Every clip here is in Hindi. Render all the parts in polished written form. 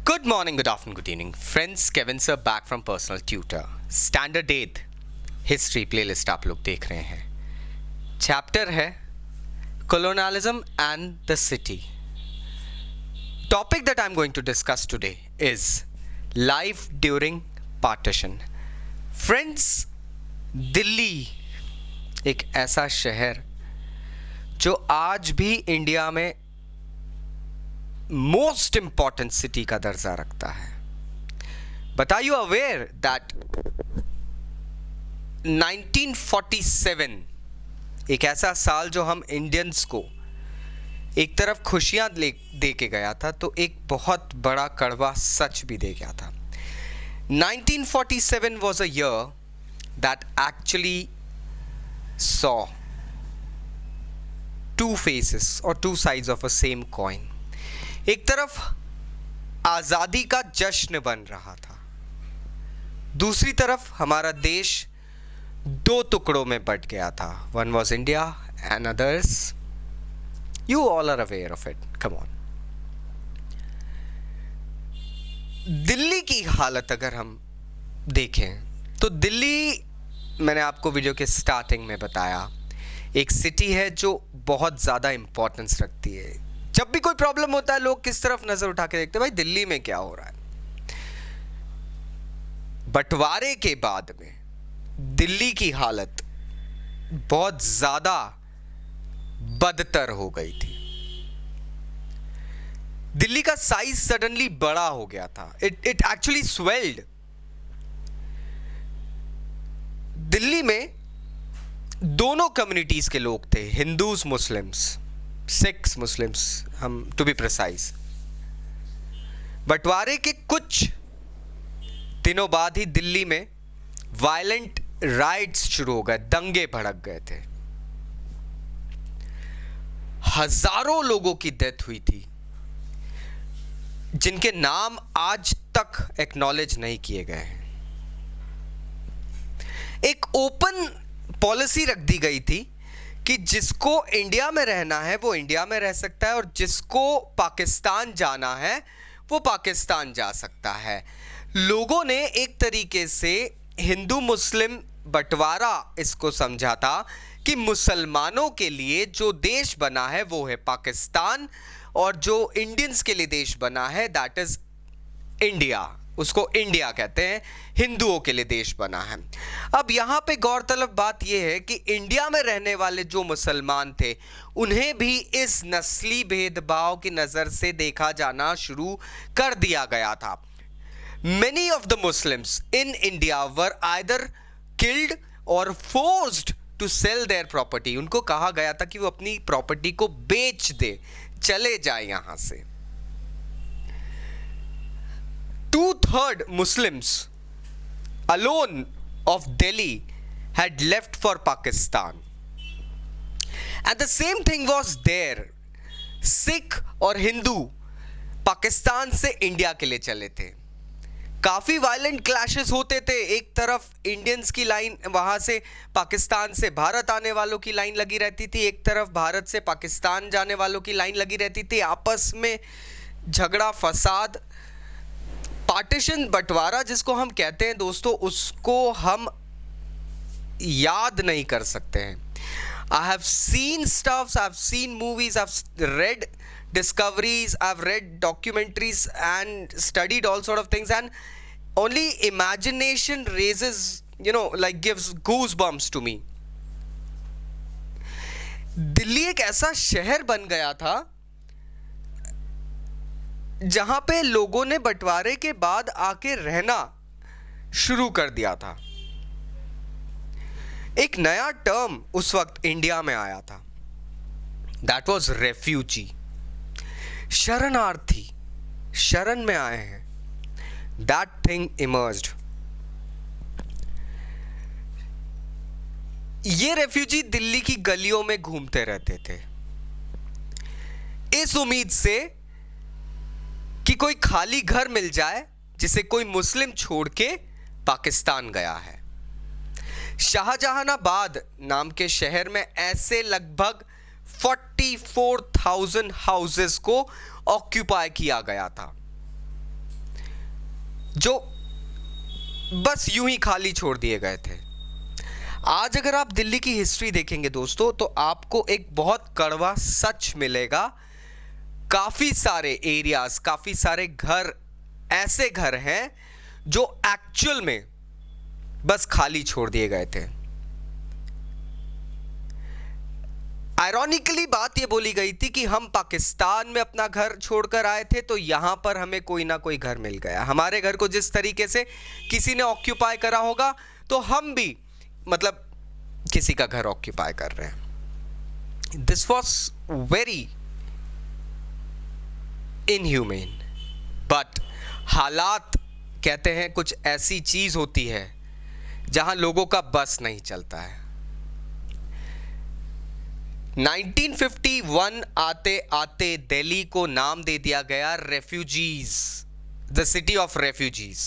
Good morning, good afternoon, good evening. Friends, Kevin sir back from personal tutor. Standard 8 history playlist आप लोग देख रहे हैं. चैप्टर है colonialism and the city. Topic that I'm going to discuss today is life during partition. Friends, Delhi एक ऐसा शहर जो आज भी इंडिया में मोस्ट इंपॉर्टेंट सिटी का दर्जा रखता है. But are you aware that 1947 एक ऐसा साल जो हम इंडियंस को एक तरफ खुशियां दे के गया था तो एक बहुत बड़ा कड़वा सच भी दे गया था. 1947 was a year that actually saw two faces or two sides of a same coin. एक तरफ आज़ादी का जश्न बन रहा था, दूसरी तरफ हमारा देश दो टुकड़ों में बट गया था. One was India and others, you all are aware of it. Come on. Delhi की हालत अगर हम देखें तो दिल्ली, मैंने आपको वीडियो के स्टार्टिंग में बताया, एक सिटी है जो बहुत ज़्यादा इंपॉर्टेंस रखती है. जब भी कोई प्रॉब्लम होता है लोग किस तरफ नजर उठा के देखते हैं, भाई दिल्ली में क्या हो रहा है. बंटवारे के बाद में दिल्ली की हालत बहुत ज्यादा बदतर हो गई थी. दिल्ली का साइज सडनली बड़ा हो गया था. It actually swelled. दिल्ली में दोनों कम्युनिटीज के लोग थे, हिंदूज मुस्लिम्स, सिख्स मुस्लिम्स, हम टू बी प्रिसाइज. बंटवारे के कुछ दिनों बाद ही दिल्ली में वायलेंट राइट्स शुरू हो गए, दंगे भड़क गए थे. हजारों लोगों की डेथ हुई थी जिनके नाम आज तक एक्नॉलेज नहीं किए गए हैं. एक ओपन पॉलिसी रख दी गई थी कि जिसको इंडिया में रहना है वो इंडिया में रह सकता है और जिसको पाकिस्तान जाना है वो पाकिस्तान जा सकता है. लोगों ने एक तरीके से हिंदू मुस्लिम बंटवारा इसको समझा था कि मुसलमानों के लिए जो देश बना है वो है पाकिस्तान और जो इंडियंस के लिए देश बना है दैट इज इंडिया, उसको इंडिया कहते हैं. हिंदुओं के लिए देश बना है. अब यहां पे गौरतलब बात यह है कि इंडिया में रहने वाले जो मुसलमान थे उन्हें भी इस नस्ली भेदभाव की नजर से देखा जाना शुरू कर दिया गया था. Many of the Muslims in India were either killed or forced to sell their property. उनको कहा गया था कि वो अपनी प्रॉपर्टी को बेच दे, चले जाए यहां से. 2/3 Muslims alone of Delhi had left for Pakistan. And the same thing was there. Sikh और हिंदू पाकिस्तान से इंडिया के लिए चले थे. काफ़ी वायलेंट क्लैशेस होते थे. एक तरफ इंडियंस की लाइन, वहाँ से पाकिस्तान से भारत आने वालों की लाइन लगी रहती थी, एक तरफ भारत से पाकिस्तान जाने वालों की लाइन लगी रहती थी. आपस में झगड़ा, फसाद, पार्टीशन, बंटवारा जिसको हम कहते हैं दोस्तों, उसको हम याद नहीं कर सकते हैं. I have seen stuffs, I've seen movies, I've read discoveries, I've read documentaries and studied all sort of things, and only imagination raises, like gives goosebumps to me. Delhi एक ऐसा शहर बन गया था जहां पे लोगों ने बंटवारे के बाद आके रहना शुरू कर दिया था. एक नया टर्म उस वक्त इंडिया में आया था, दैट वॉज रेफ्यूजी. शरणार्थी, शरण में आए हैं. That thing emerged. ये रेफ्यूजी दिल्ली की गलियों में घूमते रहते थे इस उम्मीद से कि कोई खाली घर मिल जाए जिसे कोई मुस्लिम छोड़ के पाकिस्तान गया है. शाहजहानाबाद नाम के शहर में ऐसे लगभग 44,000 हाउसेस को ऑक्यूपाई किया गया था. जो बस यूं ही खाली छोड़ दिए गए थे। आज अगर आप दिल्ली की हिस्ट्री देखेंगे दोस्तों, तो आपको एक बहुत कड़वा सच मिलेगा। काफी सारे एरियाज, काफी सारे घर, ऐसे घर हैं जो एक्चुअल में बस खाली छोड़ दिए गए थे। आयरॉनिकली बात यह बोली गई थी कि हम पाकिस्तान में अपना घर छोड़कर आए थे, तो यहां पर हमें कोई ना कोई घर मिल गया। हमारे घर को जिस तरीके से किसी ने ऑक्यूपाई करा होगा, तो हम भी मतलब किसी का घर ऑक्यूपाई कर रहे हैं। This was very inhumane, but हालात कहते हैं कुछ ऐसी चीज होती है जहां लोगों का बस नहीं चलता है। 1951 आते आते दिल्ली को नाम दे दिया गया refugees, the city of refugees.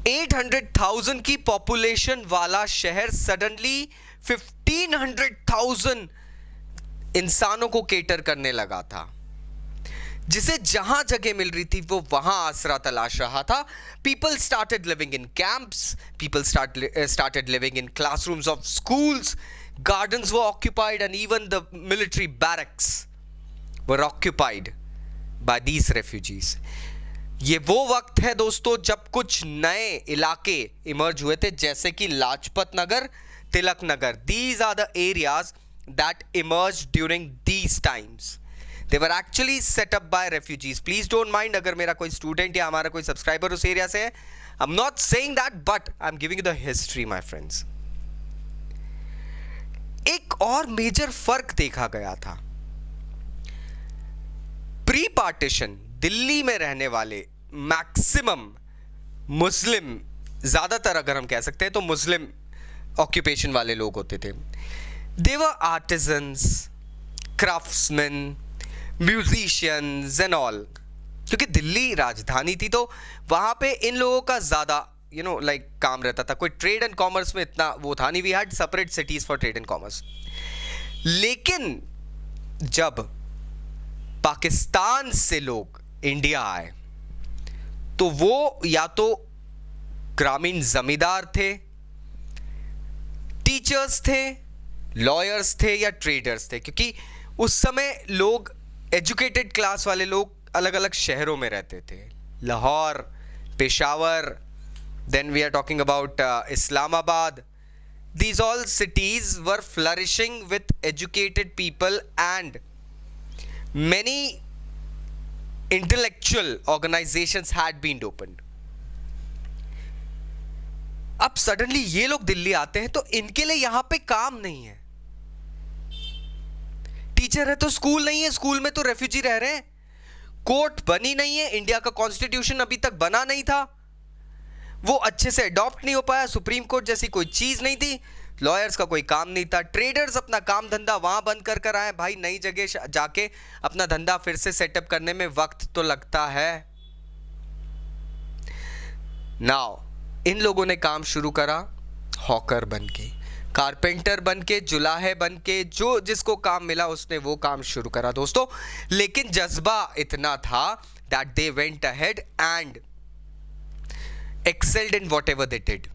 800,000 की पॉपुलेशन वाला शहर सडनली 1500,000 इंसानों को केटर करने लगा था, जिसे जहां जगह मिल रही थी वो वहां आसरा तलाश रहा था। People started living in camps, people started living in classrooms of schools, gardens were occupied and even the military barracks were occupied by these refugees. ये वो वक्त है दोस्तों जब कुछ नए इलाके इमर्ज हुए थे, जैसे कि Lajpat Nagar, Tilak Nagar. These are the areas that emerged during these times. They were actually set up by refugees. Please don't mind अगर मेरा कोई स्टूडेंट या हमारा कोई सब्सक्राइबर उस एरिया से है. I'm not saying that, but I'm giving you the history, my friends. एक और मेजर फर्क देखा गया था. प्री पार्टीशन दिल्ली में रहने वाले मैक्सिमम मुस्लिम, ज्यादातर अगर हम कह सकते हैं तो मुस्लिम ऑक्यूपेशन वाले लोग होते थे. They were artisans, craftsmen, musicians and all. क्योंकि दिल्ली राजधानी थी तो वहां पे इन लोगों का ज्यादा काम रहता था. कोई ट्रेड एंड कॉमर्स में इतना वो था नहीं. We had separate cities for trade and commerce. लेकिन जब पाकिस्तान से लोग इंडिया आए तो वो या तो ग्रामीण जमींदार थे, टीचर्स थे, लॉयर्स थे या ट्रेडर्स थे. क्योंकि उस समय लोग, एजुकेटेड क्लास वाले लोग अलग अलग शहरों में रहते थे. Lahore, Peshawar, then we are talking about Islamabad. These all cities were flourishing with educated people and many intellectual organizations had been opened. अब सडनली ये लोग दिल्ली आते हैं तो इनके लिए यहां पे काम नहीं है. टीचर है तो स्कूल नहीं है, स्कूल में तो रेफ्यूजी रह रहे हैं. कोर्ट बनी नहीं है, इंडिया का कॉन्स्टिट्यूशन अभी तक बना नहीं था, वो अच्छे से अडॉप्ट नहीं हो पाया. सुप्रीम कोर्ट जैसी कोई चीज नहीं थी. लॉयर्स का कोई काम नहीं था. ट्रेडर्स अपना काम धंधा वहां बंद कर आए. भाई नई जगह जाके अपना धंधा फिर से सेटअप करने में वक्त तो लगता है. नाउ इन लोगों ने काम शुरू करा हॉकर बनके, कारपेंटर बनके, जुलाहे बनके. जो जिसको काम मिला उसने वो काम शुरू करा दोस्तों. लेकिन जज्बा इतना था that they went ahead and excelled in whatever they did.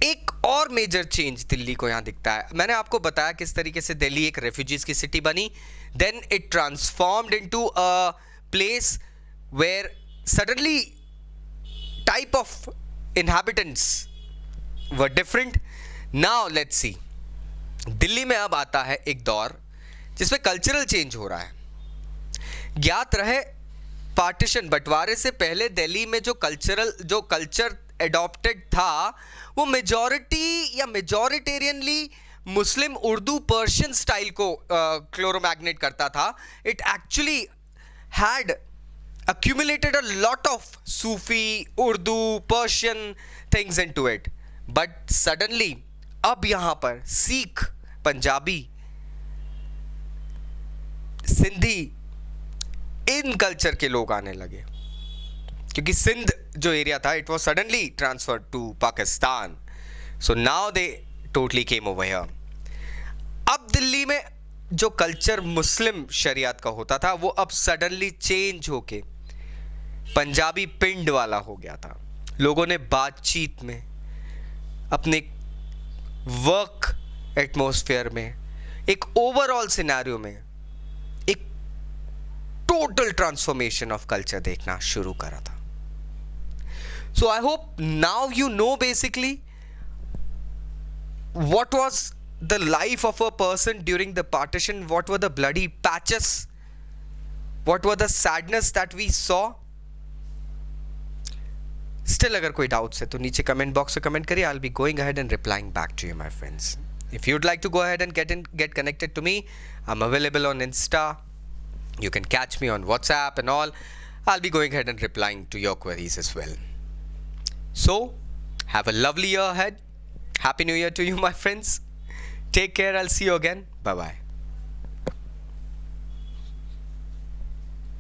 एक और मेजर चेंज दिल्ली को यहां दिखता है. मैंने आपको बताया किस तरीके से दिल्ली एक रेफ्यूजीज की सिटी बनी. Then it transformed into a place where suddenly type of inhabitants were different. Now let's see. Delhi में अब आता है एक दौर जिसमें कल्चरल चेंज हो रहा है. ज्ञात रहे पार्टीशन, बंटवारे से पहले दिल्ली में जो कल्चर एडॉप्टेड था वो मेजॉरिटी या मेजॉरिटेरियनली मुस्लिम, उर्दू, पर्शियन स्टाइल को क्लोरोमैग्नेट करता था. It actually had accumulated a lot of Sufi, Urdu, Persian things into it. But suddenly अब यहां पर सिख, पंजाबी, सिंधी, इन कल्चर के लोग आने लगे. क्योंकि सिंध जो एरिया था it was suddenly transferred to Pakistan. So now they totally came over here. अब दिल्ली में जो कल्चर मुस्लिम शरीयत का होता था वो अब सडनली चेंज होके पंजाबी पिंड वाला हो गया था। लोगों ने बातचीत में, अपने वर्क एटमॉस्फेयर में, एक ओवरऑल सिनेरियो में एक टोटल ट्रांसफॉर्मेशन ऑफ कल्चर देखना शुरू करा था। So I hope now you know basically what was the life of a person during the partition, what were the bloody patches, what were the sadness that we saw. Still अगर कोई डाउट्स है तो नीचे कमेंट बॉक्स में कमेंट करिए. I'll be going ahead and replying back to you, my friends. If you'd like to go ahead and get connected to me, I'm available on Insta. You can catch me on WhatsApp and all. I'll be going ahead and replying to your queries as well. So have a lovely year ahead. Happy New Year to you, my friends. Take care. I'll see you again. Bye bye.